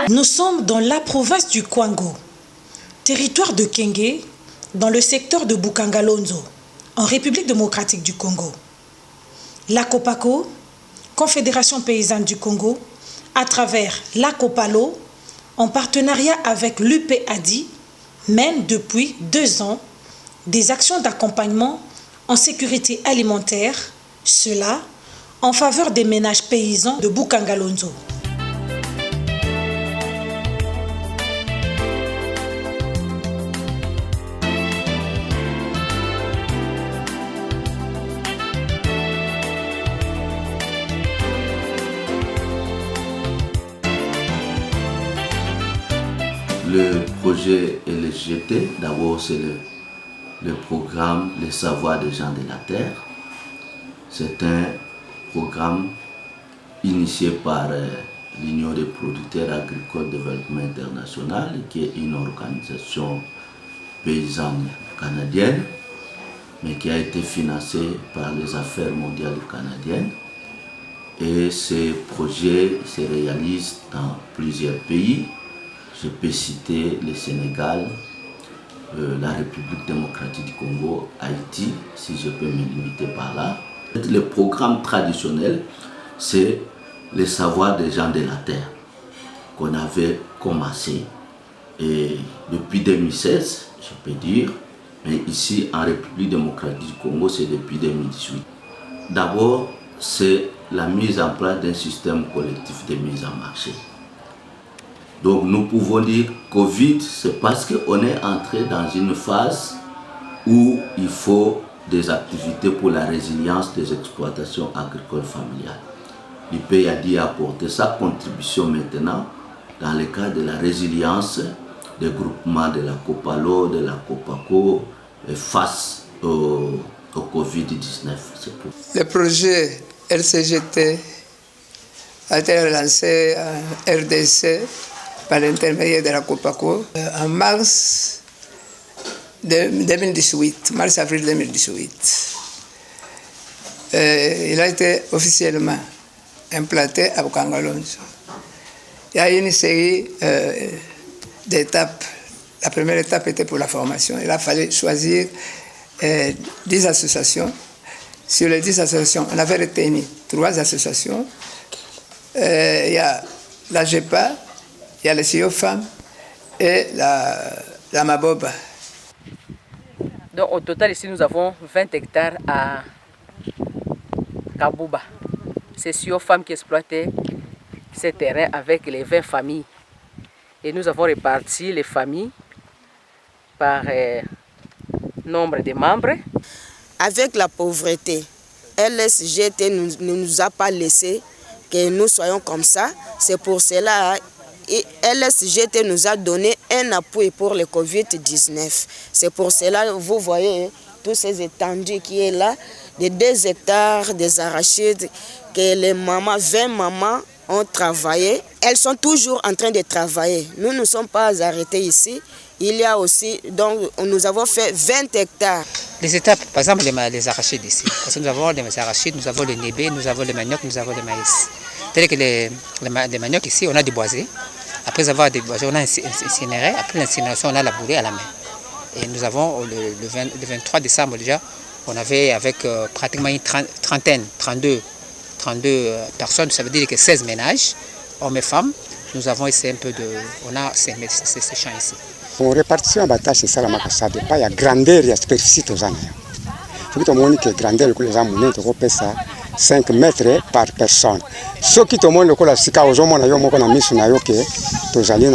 Nous sommes dans la province du Kwango, territoire de Kenge, dans le secteur de Bukangalonzo, en République démocratique du Congo. La COPACO, Confédération paysanne du Congo, à travers la COPALO, en partenariat avec l'UPADI, mène depuis 2 ans des actions d'accompagnement en sécurité alimentaire, cela en faveur des ménages paysans de Bukangalonzo. Le projet LSGT, d'abord c'est le programme Les Savoirs des gens de la Terre. C'est un programme initié par l'Union des producteurs agricoles développement international, qui est une organisation paysanne canadienne, mais qui a été financée par les Affaires mondiales canadiennes. Et ces projets se réalisent dans plusieurs pays. Je peux citer le Sénégal, la République démocratique du Congo, Haïti, si je peux me limiter par là. Le programme traditionnel, c'est les savoirs des gens de la terre qu'on avait commencé. Et depuis 2016, je peux dire, mais ici en République démocratique du Congo, c'est depuis 2018. D'abord, c'est la mise en place d'un système collectif de mise en marché. Donc nous pouvons dire Covid, c'est parce qu'on est entré dans une phase où il faut des activités pour la résilience des exploitations agricoles familiales. L'UPADI a apporté sa contribution maintenant dans le cadre de la résilience des groupements de la COPALO, de la COPACO face au Covid-19. Le projet LCGT a été relancé en RDC par l'intermédiaire de la COPACO en mars 2018, mars-avril 2018. Il a été officiellement implanté à Bukangalonzo. Il y a une série d'étapes. La première étape était pour la formation. Il a fallu choisir 10 associations. Sur les 10 associations, on avait retenu 3 associations. Il y a la GEPA, il y a le CEO Femmes et la Maboba. Donc au total ici nous avons 20 hectares à Kabouba. C'est CEO Femmes qui exploitait ces terrains avec les 20 familles. Et nous avons réparti les familles par nombre de membres. Avec la pauvreté, LSGT ne nous a pas laissé que nous soyons comme ça. C'est pour cela et LSGT nous a donné un appui pour le Covid-19. C'est pour cela, vous voyez, tous ces étendues qui est là, des 2 hectares, des arachides, que les mamans, 20 mamans ont travaillé. Elles sont toujours en train de travailler. Nous ne sommes pas arrêtés ici. Il y a aussi, donc nous avons fait 20 hectares. Les étapes, par exemple les arachides ici. Parce que nous avons les arachides, nous avons le nébé, nous avons le manioc, nous avons le maïs. Tel que les manioc ici, on a déboisé. Après avoir déboisé, on a incinéré. Après l'incinération, on a labouré à la main. Et nous avons le 23 décembre déjà, on avait avec pratiquement une trentaine, 32 personnes, ça veut dire que 16 ménages, hommes et femmes. Nous avons essayé un peu de... On a ces champs ici. Pour répartition de la tâche, ça dépend de la grandeur et la superficie. Il faut que la grandeur de 5 mètres par personne. Ce qui est le cas, c'est que nous avons mis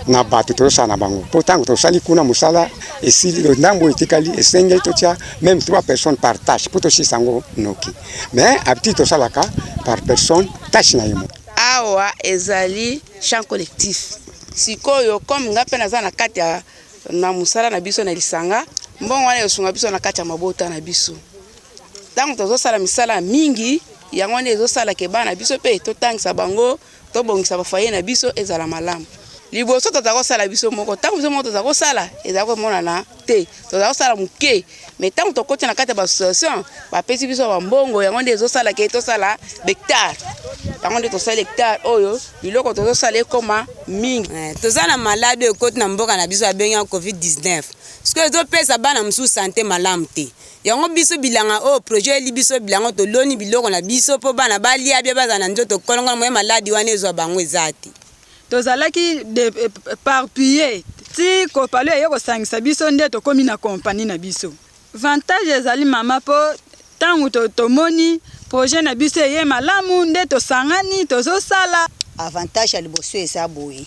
na batu tosa na bango. Pourtant, tosali kuna musala et si le ndambo itikali et sengel totia même 3 personnes par tâche pour tosi sango noki. Mais à petit tosala ka par personne tâche na yemo. Awa ezali champ collectif. Sikoyo comme nga pena za na kati ya na musala na biso na lisanga, mbongo wana yosunga biso na kati ya mabota na biso. Tango tozosala misala mingi, yango ne ezosala ke bana biso pe totangisa bango, tobongisa ba foyer na biso ezala malamu. Liboso tozakosala biso moko, tango biso moko tozakosala ezakomonana te, tozakosala muke. Mais tango tokoti na kati ya ba association, ba pesi biso ba mbongo yango ne ezosala ke tosala hectare. yango nde tosala hectare oyo biloko tozosala ekoma mingi. Toza na malade oyo koti na mboka na biso abengi COVID-19 soki ezopesa bana mosusu sante malamu te. Yango biso bilanga oyo projet eli biso bilanga toloni biloko na biso mpo bana balia bia baza na nzoto kolongola moye maladi wana ezwa bango eza te. Tozalaki éparpillé ti kopalo eye kosangisa biso nde tokomi na kompani na biso. Avantage ezali mama po tangu tomoni projet na biso eye malamu nde tosangani tozosala. Avantage ya liboso eza boye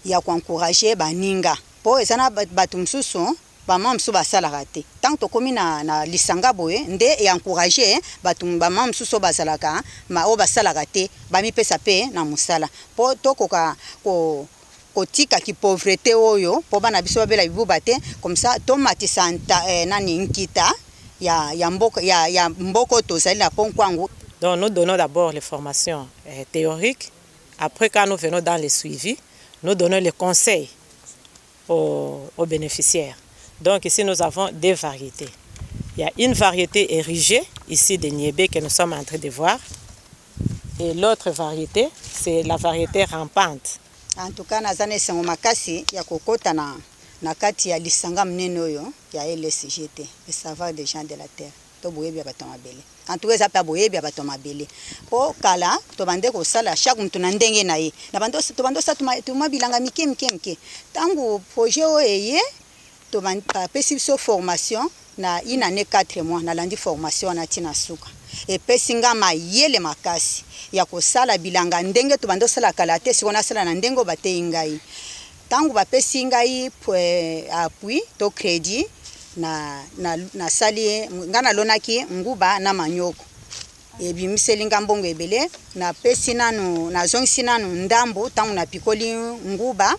ya koencourager baninga po eza na bato mosusu bamama mosusu basalaka te. Tango tokomi na lisanga boye nde encourager bato bamama mosusu bazalaka oyo basalaka te bamipesa mpe na mosala po tokoka kotika ki pauvreté oyo po bana biso babela bibuba te comme ça tomatisa nani nkita ya mboko tozali na ponkwangu. Donc nous donnons d'abord les formations théoriques. Après, quand nous venons dans les suivis, nous donnons les conseils aux bénéficiaires. Donc ici nous avons des variétés. Il y a une variété érigée ici de niébé que nous sommes en train de voir. Et l'autre variété, c'est la variété rampante. En tout cas, nazane sengo makasi ya kokota na kati ya lisanga mnene oyo ya LSGT, le savoir des gens de la terre. To boyebi ya bato mabele. En tout cas, ça pa boyebi ya bato mabele. Po kala to bande ko sala chaque mutu na ndenge na ye. Na bando to bando sa tuma bilanga mike. Tangu projet oye to bande pesi so formation na une année 4 mois na landi formation na tina suka. Et pesinga mayele makasi ya kosala bilanga ndenge to bando sala kala te si on a sala na ndengo bate ingai. Tangu ba pesinga appui to crédit na sali ngana lonaki nguba na manyoko. Ebi miselinga mbongo ebele na pesi nanu na zongisi nanu ndambo tangu na pikoli nguba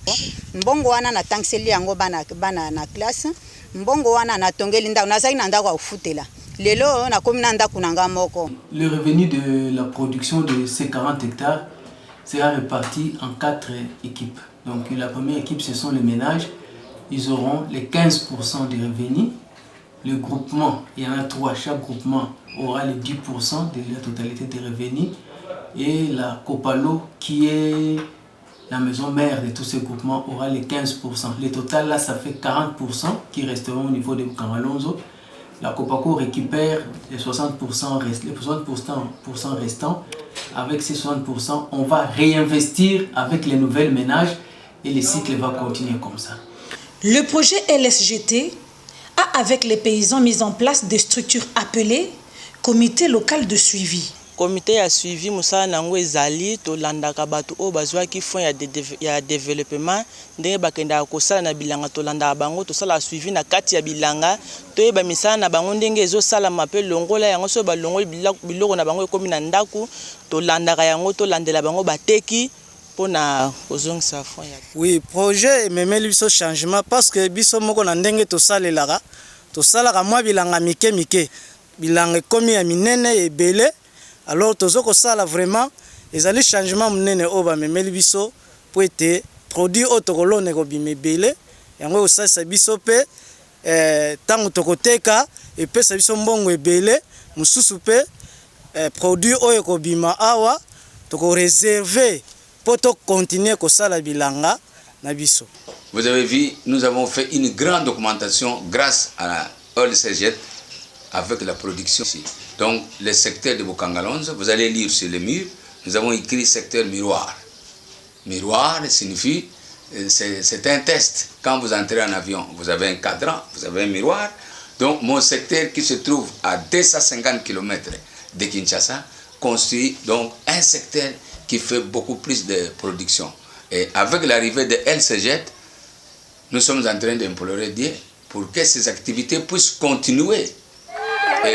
mbongo wana na tangseli yango bana na classe mbongo wana na tongeli ndako nazaki na ndako afutela lelo na komi na ndako nanga moko. Le revenu de la production de ces 40 hectares sera réparti en 4 équipes. Donc la première équipe, ce sont les ménages. Ils auront les 15% des revenus. Le groupement, il y en a 3, chaque groupement aura les 10% de la totalité des revenus. Et la Copalo, qui est la maison mère de tous ces groupements, aura les 15%. Le total, là, ça fait 40% qui resteront au niveau de Bukangalonzo. La Copaco récupère les 60% restants. Avec ces 60%, on va réinvestir avec les nouvelles ménages et le cycle va continuer comme ça. Le projet LSGT a avec les paysans mis en place des structures appelées comité local de suivi. Comité a suivi musala nango ezali to landaka bato o bazwaki fond ya développement ndenge bakenda kosala na bilanga to landaka bango to sala suivi na kati ya bilanga to yeba misala na bango ndenge ezosala mape longola yango so ba longoli biloko na bango ekomi na ndaku to landaka yango to landela bango bateki pona ozongisa fond ya. Oui, projet memeli biso changement parce que biso moko na ndenge to salaka mwa bilanga mike bilanga ekomi ya minene ebele. Alors tozoko sala vraiment ezali changement munene oba memeli biso po ete produit otokolone ko bimebele yango osasa biso pe tango tokoteka epesa biso mbongo ebele mususu pe produit oyo ko bima awa toko réserver pour continuer ko sala bilanga na biso. Vous avez vu, nous avons fait une grande documentation grâce à la LSGT avec la production ici. Donc, le secteur de Bukangalonzo, vous allez lire sur le mur, nous avons écrit secteur miroir. Miroir signifie, c'est un test. Quand vous entrez en avion, vous avez un cadran, vous avez un miroir. Donc, mon secteur qui se trouve à 250 km de Kinshasa construit donc un secteur qui fait beaucoup plus de production. Et avec l'arrivée de LSGT, nous sommes en train d'implorer Dieu pour que ces activités puissent continuer. Et